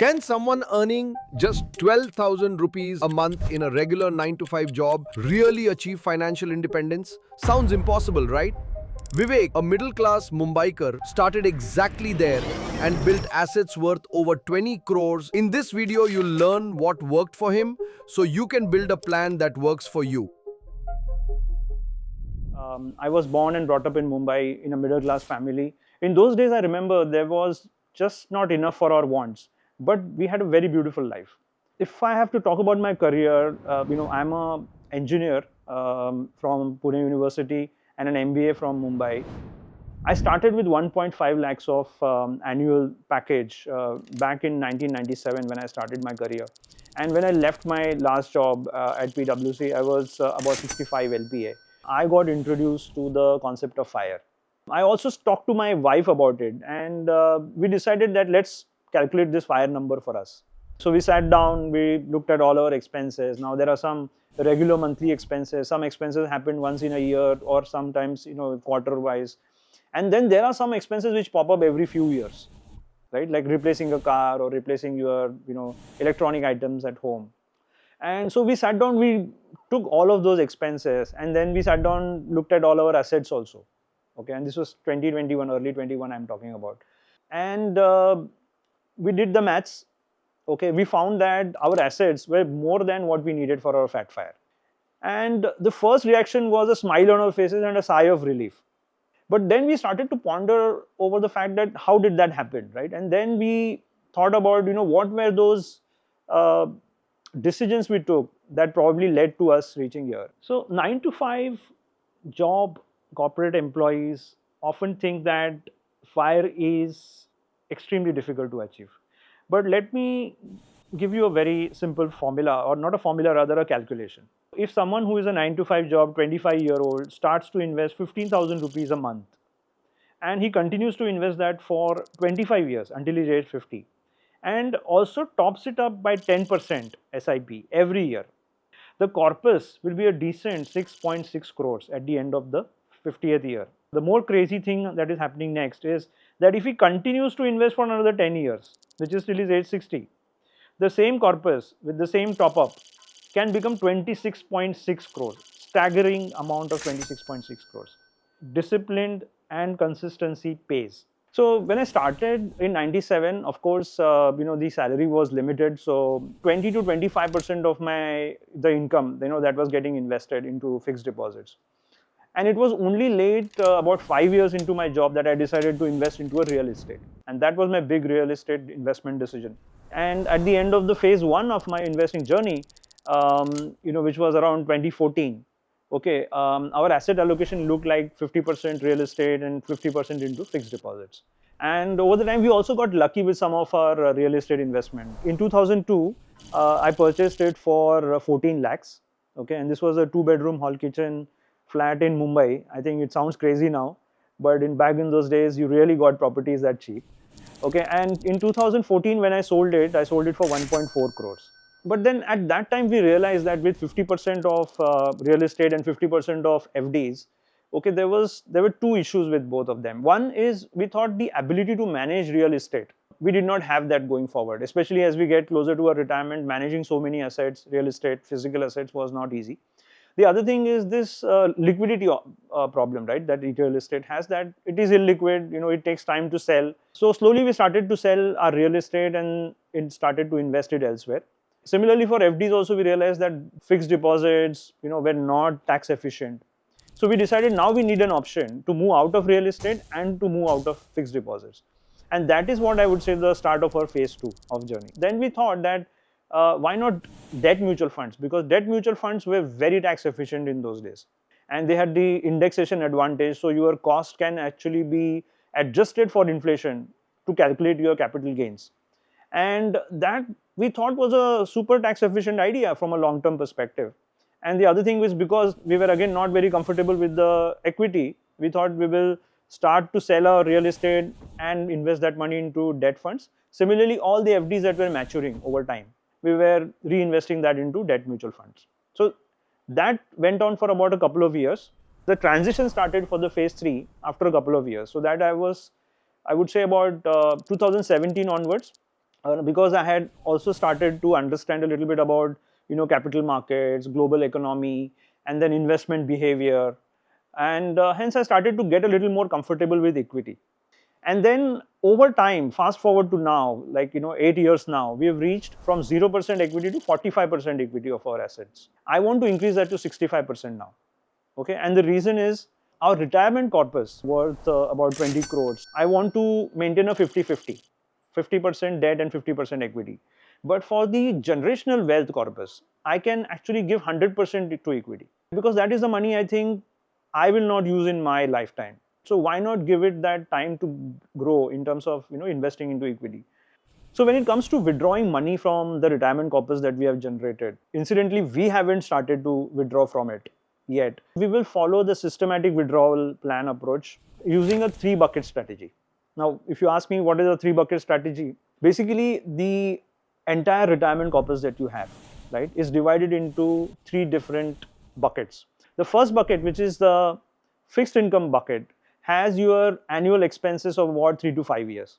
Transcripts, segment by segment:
Can someone earning just 12,000 rupees a month in a regular 9 to 5 job really achieve financial independence? Sounds impossible, right? Vivek, a middle class Mumbaiker, started exactly there and built assets worth over 20 crores. In this video, you'll learn what worked for him so you can build a plan that works for you. I was born and brought up in Mumbai in a middle class family. In those days, I remember there was just not enough for our wants, but we had a very beautiful life. If I have to talk about my career, I'm a engineer from Pune University and an MBA from Mumbai. I started with 1.5 lakhs of annual package back in 1997 when I started my career. And when I left my last job at PwC, I was about 65 LPA. I got introduced to the concept of FIRE. I also talked to my wife about it, and we decided that let's calculate this FIRE number for us. So we sat down, we looked at all our expenses. Now there are some regular monthly expenses. Some expenses happen once in a year or sometimes quarter wise. And then there are some expenses which pop up every few years, right? Like replacing a car or replacing your electronic items at home. And so we sat down, we took all of those expenses, and then we sat down, looked at all our assets also. Okay, and this was 2021, early 21 I'm talking about. And we did the maths. Okay, we found that our assets were more than what we needed for our fat fire. And the first reaction was a smile on our faces and a sigh of relief. But then we started to ponder over the fact that how did that happen, right? And then we thought about, what were those decisions we took that probably led to us reaching here. So 9 to 5 job corporate employees often think that FIRE is extremely difficult to achieve. But let me give you a very simple formula, or not a formula, rather a calculation. If someone who is a 9 to 5 job, 25-year-old, starts to invest 15,000 rupees a month, and he continues to invest that for 25 years until he's age 50, and also tops it up by 10% SIP every year, the corpus will be a decent 6.6 crores at the end of the 50th year. The more crazy thing that is happening next is that if he continues to invest for another 10 years, which is till his age 60, the same corpus with the same top up can become 26.6 crores, staggering amount of 26.6 crores. Disciplined and consistency pays. So when I started in 97, of course, the salary was limited. So 20 to 25% of the income, that was getting invested into fixed deposits. And it was only late, about 5 years into my job, that I decided to invest into a real estate. And that was my big real estate investment decision. And at the end of the phase 1 of my investing journey, which was around 2014, okay, our asset allocation looked like 50% real estate and 50% into fixed deposits. And over the time, we also got lucky with some of our real estate investment. In 2002, I purchased it for 14 lakhs. Okay, and this was a 2-bedroom hall kitchen flat in Mumbai. I think it sounds crazy now, but back in those days, you really got properties that cheap. Okay, and in 2014, when I sold it for 1.4 crores. But then at that time, we realized that with 50% of real estate and 50% of FDs, okay, there were two issues with both of them. One is we thought the ability to manage real estate, we did not have that going forward, especially as we get closer to our retirement. Managing so many assets, real estate, physical assets, was not easy. The other thing is this liquidity problem, right, that real estate has, that it is illiquid, it takes time to sell. So slowly we started to sell our real estate and it started to invest it elsewhere. Similarly, for FDs also, we realized that fixed deposits, were not tax efficient. So we decided now we need an option to move out of real estate and to move out of fixed deposits. And that is what I would say the start of our phase 2 of journey. Then we thought that why not debt mutual funds? Because debt mutual funds were very tax efficient in those days. And they had the indexation advantage. So your cost can actually be adjusted for inflation to calculate your capital gains. And that we thought was a super tax efficient idea from a long-term perspective. And the other thing was, because we were again not very comfortable with the equity, we thought we will start to sell our real estate and invest that money into debt funds. Similarly, all the FDs that were maturing over time, we were reinvesting that into debt mutual funds. So that went on for about a couple of years. The transition started for the phase 3 after a couple of years. So that I would say about 2017 onwards, because I had also started to understand a little bit about capital markets, global economy, and then investment behavior, and hence I started to get a little more comfortable with equity. And then over time, fast forward to now, like 8 years now, we have reached from 0% equity to 45% equity of our assets. I want to increase that to 65% now. Okay, and the reason is our retirement corpus worth about 20 crores. I want to maintain a 50-50, 50% debt and 50% equity. But for the generational wealth corpus, I can actually give 100% to equity, because that is the money I think I will not use in my lifetime. So why not give it that time to grow in terms of investing into equity? So when it comes to withdrawing money from the retirement corpus that we have generated, incidentally, we haven't started to withdraw from it yet. We will follow the systematic withdrawal plan approach using a 3 bucket strategy. Now, if you ask me what is a 3 bucket strategy, basically the entire retirement corpus that you have, right, is divided into 3 different buckets. The first bucket, which is the fixed income bucket, has your annual expenses of about 3 to 5 years.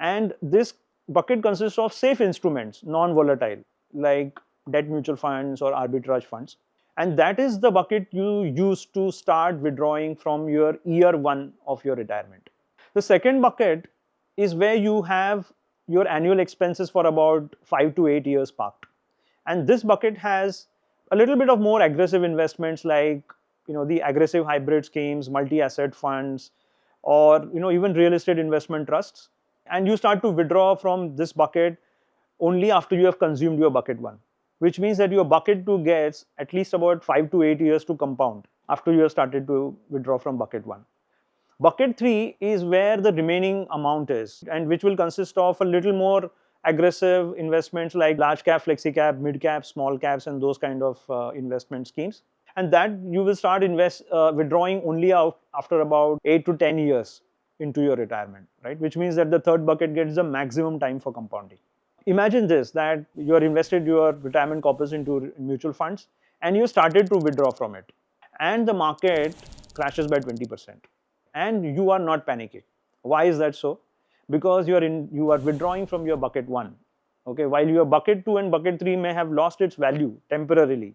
And this bucket consists of safe instruments, non-volatile, like debt mutual funds or arbitrage funds. And that is the bucket you use to start withdrawing from your year one of your retirement. The second bucket is where you have your annual expenses for about 5 to 8 years parked. And this bucket has a little bit of more aggressive investments, like the aggressive hybrid schemes, multi-asset funds, or even real estate investment trusts. And you start to withdraw from this bucket only after you have consumed your bucket one, which means that your bucket two gets at least about 5 to 8 years to compound after you have started to withdraw from bucket one. Bucket three is where the remaining amount is, and which will consist of a little more aggressive investments like large cap, flexi cap, mid cap, small caps, and those kind of investment schemes. And that you will start withdrawing only out after about 8 to 10 years into your retirement, right? Which means that the third bucket gets the maximum time for compounding. Imagine this, that you are invested your retirement corpus into mutual funds and you started to withdraw from it, and the market crashes by 20%, and you are not panicking. Why is that so? Because you are withdrawing from your bucket one. Okay, while your bucket two and bucket three may have lost its value temporarily,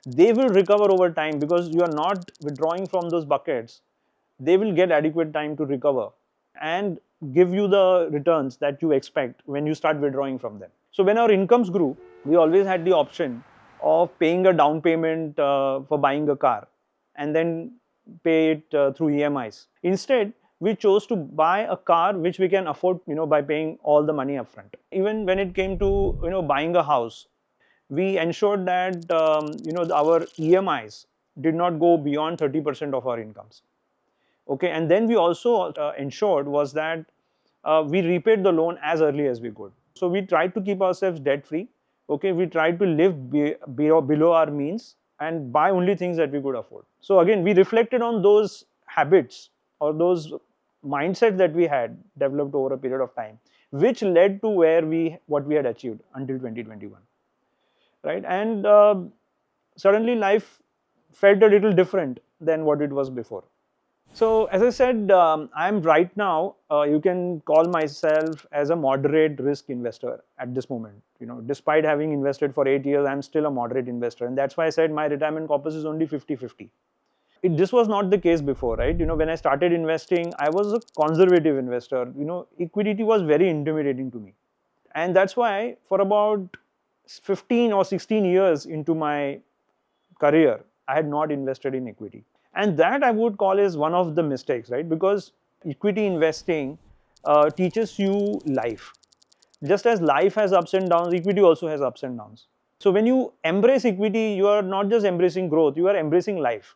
they will recover over time, because you are not withdrawing from those buckets. They will get adequate time to recover and give you the returns that you expect when you start withdrawing from them. So when our incomes grew, we always had the option of paying a down payment for buying a car and then pay it through EMIs. Instead, we chose to buy a car which we can afford, by paying all the money upfront. Even when it came to, buying a house, we ensured that, our EMIs did not go beyond 30% of our incomes. Okay, and then we also ensured was that we repaid the loan as early as we could. So we tried to keep ourselves debt free. Okay, we tried to live below our means and buy only things that we could afford. So again, we reflected on those habits or those mindset that we had developed over a period of time, which led to what we had achieved until 2021, right? And suddenly life felt a little different than what it was before. So as I said, I'm right now, you can call myself as a moderate risk investor at this moment. Despite having invested for 8 years, I'm still a moderate investor. And that's why I said my retirement corpus is only 50-50. This was not the case before, right? When I started investing, I was a conservative investor. Equity was very intimidating to me. And that's why for about 15 or 16 years into my career, I had not invested in equity. And that I would call is one of the mistakes, right? Because equity investing teaches you life. Just as life has ups and downs, equity also has ups and downs. So when you embrace equity, you are not just embracing growth, you are embracing life.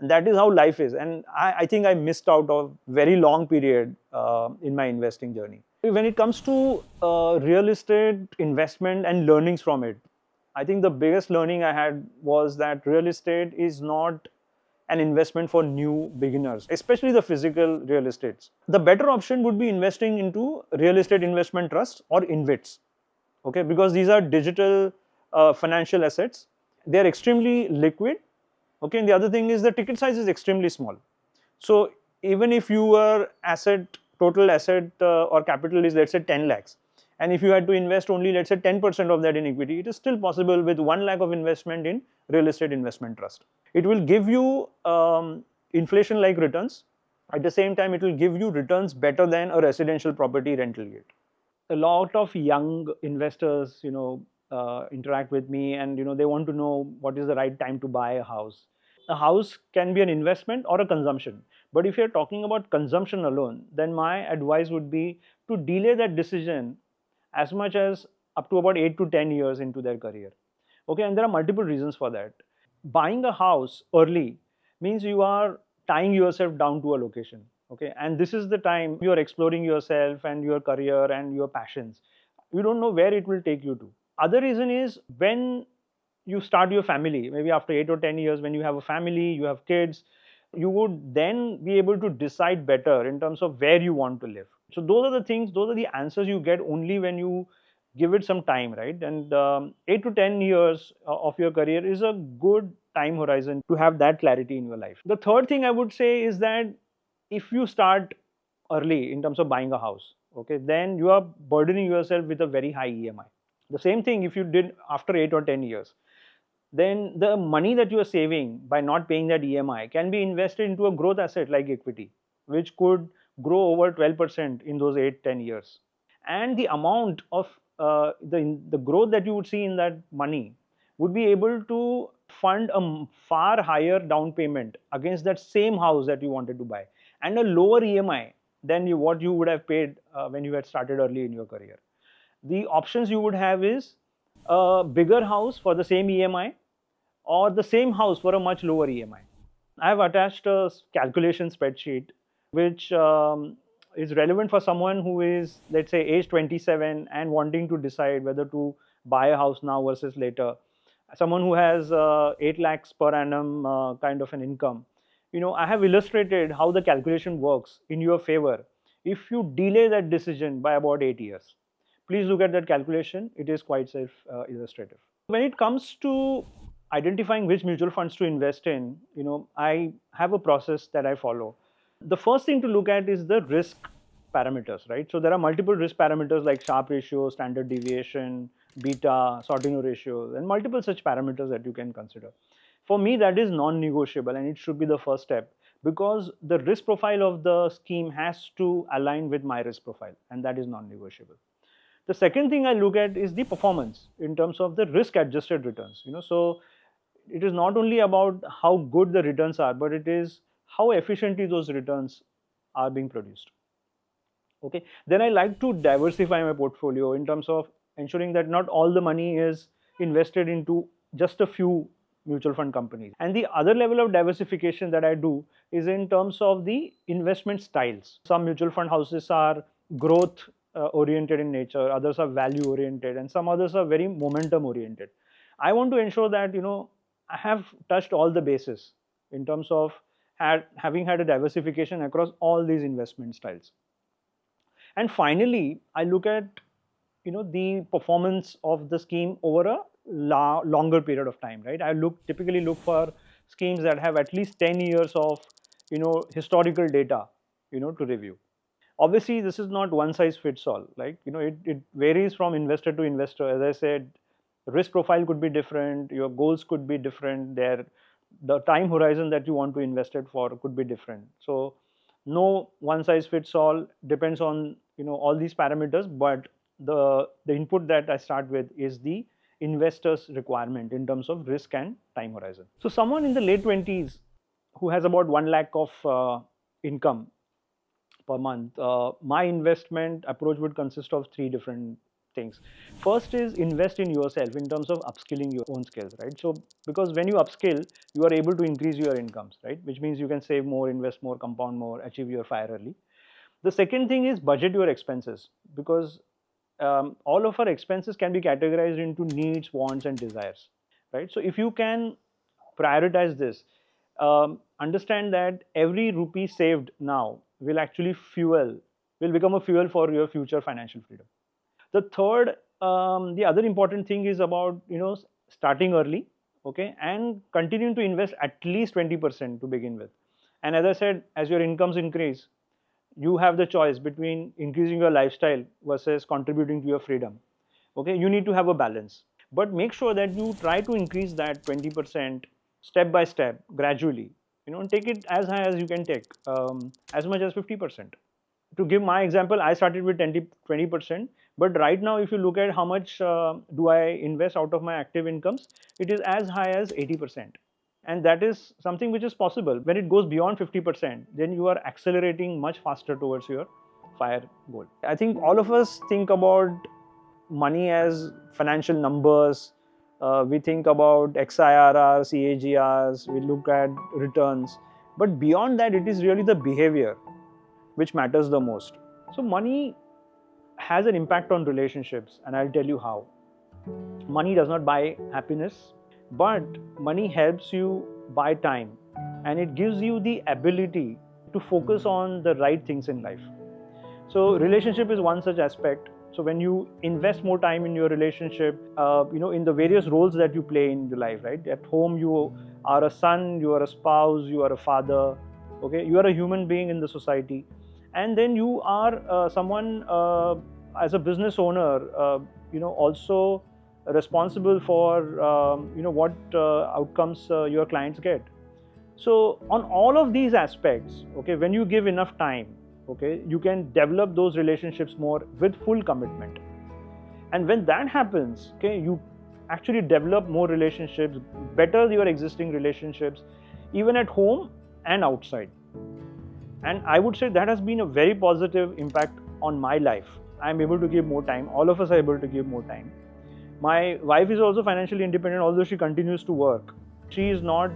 And that is how life is. And I think I missed out a very long period in my investing journey. When it comes to real estate investment and learnings from it, I think the biggest learning I had was that real estate is not an investment for new beginners, especially the physical real estates. The better option would be investing into real estate investment trusts or InvITs, okay? Because these are digital financial assets. They are extremely liquid, okay? And the other thing is the ticket size is extremely small. So even if your total asset or capital is, let's say, 10 lakhs, And if you had to invest only, let's say 10% of that in equity, it is still possible with 1 lakh of investment in real estate investment trust. It will give you inflation like returns. At the same time, it will give you returns better than a residential property rental yield. A lot of young investors, interact with me, and they want to know what is the right time to buy a house. A house can be an investment or a consumption. But if you're talking about consumption alone, then my advice would be to delay that decision as much as up to about 8 to 10 years into their career. Okay, and there are multiple reasons for that. Buying a house early means you are tying yourself down to a location. Okay, and this is the time you are exploring yourself and your career and your passions. You don't know where it will take you to. Other reason is when you start your family, maybe after 8 or 10 years, when you have a family, you have kids, you would then be able to decide better in terms of where you want to live. So those are the things, those are the answers you get only when you give it some time, right? And 8 to 10 years of your career is a good time horizon to have that clarity in your life. The third thing I would say is that if you start early in terms of buying a house, okay, then you are burdening yourself with a very high EMI. The same thing if you did after 8 or 10 years, then the money that you are saving by not paying that EMI can be invested into a growth asset like equity, which could grow over 12% in those 8-10 years. And the amount of the growth that you would see in that money would be able to fund a far higher down payment against that same house that you wanted to buy, and a lower EMI than what you would have paid when you had started early in your career. The options you would have is a bigger house for the same EMI, or the same house for a much lower EMI. I have attached a calculation spreadsheet which is relevant for someone who is, let's say, age 27 and wanting to decide whether to buy a house now versus later. Someone who has 8 lakhs per annum kind of an income. I have illustrated how the calculation works in your favor if you delay that decision by about 8 years. Please look at that calculation. It is quite self-illustrative. When it comes to identifying which mutual funds to invest in, I have a process that I follow. The first thing to look at is the risk parameters, right? So there are multiple risk parameters like Sharpe ratio, standard deviation, beta, Sortino ratio, and multiple such parameters that you can consider. For me, that is non-negotiable, and it should be the first step, because the risk profile of the scheme has to align with my risk profile, and that is non-negotiable. The second thing I look at is the performance in terms of the risk adjusted returns. So it is not only about how good the returns are, but it is how efficiently those returns are being produced. Okay, then I like to diversify my portfolio in terms of ensuring that not all the money is invested into just a few mutual fund companies. And the other level of diversification that I do is in terms of the investment styles. Some mutual fund houses are growth oriented in nature, others are value oriented, and some others are very momentum oriented. I want to ensure that I have touched all the bases in terms of having had a diversification across all these investment styles. And finally, I look at the performance of the scheme over a longer period of time, right? I typically look for schemes that have at least 10 years of historical data to review. Obviously, this is not one size fits all. Like it varies from investor to investor. As I said, risk profile could be different, your goals could be different, the time horizon that you want to invest it for could be different. So no one size fits all, depends on all these parameters, but the input that I start with is the investor's requirement in terms of risk and time horizon. So someone in the late 20s who has about 1 lakh of income per month, my investment approach would consist of 3 different things. First is invest in yourself in terms of upskilling your own skills, right? So because when you upskill, you are able to increase your incomes, right? Which means you can save more, invest more, compound more, achieve your FIRE early. The second thing is budget your expenses, because all of our expenses can be categorized into needs, wants, and desires, right? So if you can prioritize this, understand that every rupee saved now will actually become a fuel for your future financial freedom. The third, the other important thing is about starting early, okay, and continuing to invest at least 20% to begin with. And as I said, as your incomes increase, you have the choice between increasing your lifestyle versus contributing to your freedom. Okay, you need to have a balance, but make sure that you try to increase that 20% step by step, gradually. And take it as high as you can take, as much as 50%. To give my example, I started with 20%, but right now if you look at how much do I invest out of my active incomes, it is as high as 80%. And that is something which is possible. When it goes beyond 50%, then you are accelerating much faster towards your fire goal. I think all of us think about money as financial numbers. We think about XIRRs, CAGRs, we look at returns. But beyond that, it is really the behavior which matters the most. So money has an impact on relationships, and I'll tell you how. Money does not buy happiness, but money helps you buy time, and it gives you the ability to focus on the right things in life. So relationship is one such aspect. So when you invest more time in your relationship, in the various roles that you play in your life, right? At home, you are a son, you are a spouse, you are a father. Okay, you are a human being in the society, and then you are someone as a business owner. Also responsible for what outcomes your clients get. So on all of these aspects, okay, when you give enough time, okay, you can develop those relationships more with full commitment. And when that happens, okay, you actually develop more relationships, better your existing relationships, even at home and outside. And I would say that has been a very positive impact on my life. I'm able to give more time. All of us are able to give more time. My wife is also financially independent, although she continues to work. She is not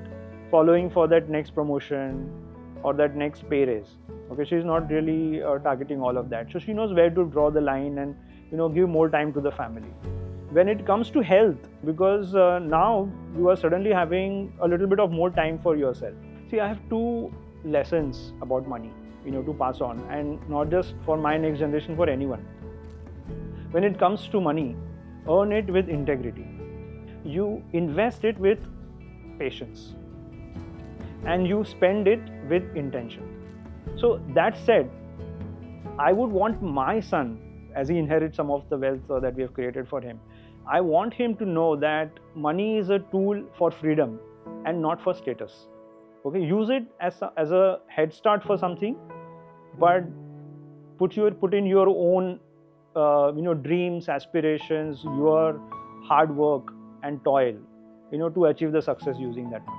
following for that next promotion or that next pay raise. Okay, she's not really targeting all of that. So she knows where to draw the line and give more time to the family. When it comes to health, because now you are suddenly having a little bit of more time for yourself. See, I have two lessons about money, to pass on, and not just for my next generation, for anyone. When it comes to money, earn it with integrity. You invest it with patience, and you spend it with intention. So that said, I would want my son, as he inherits some of the wealth that we have created for him, I want him to know that money is a tool for freedom and not for status. Okay, use it as a head start for something, but put in your own dreams, aspirations, your hard work and toil, to achieve the success using that money.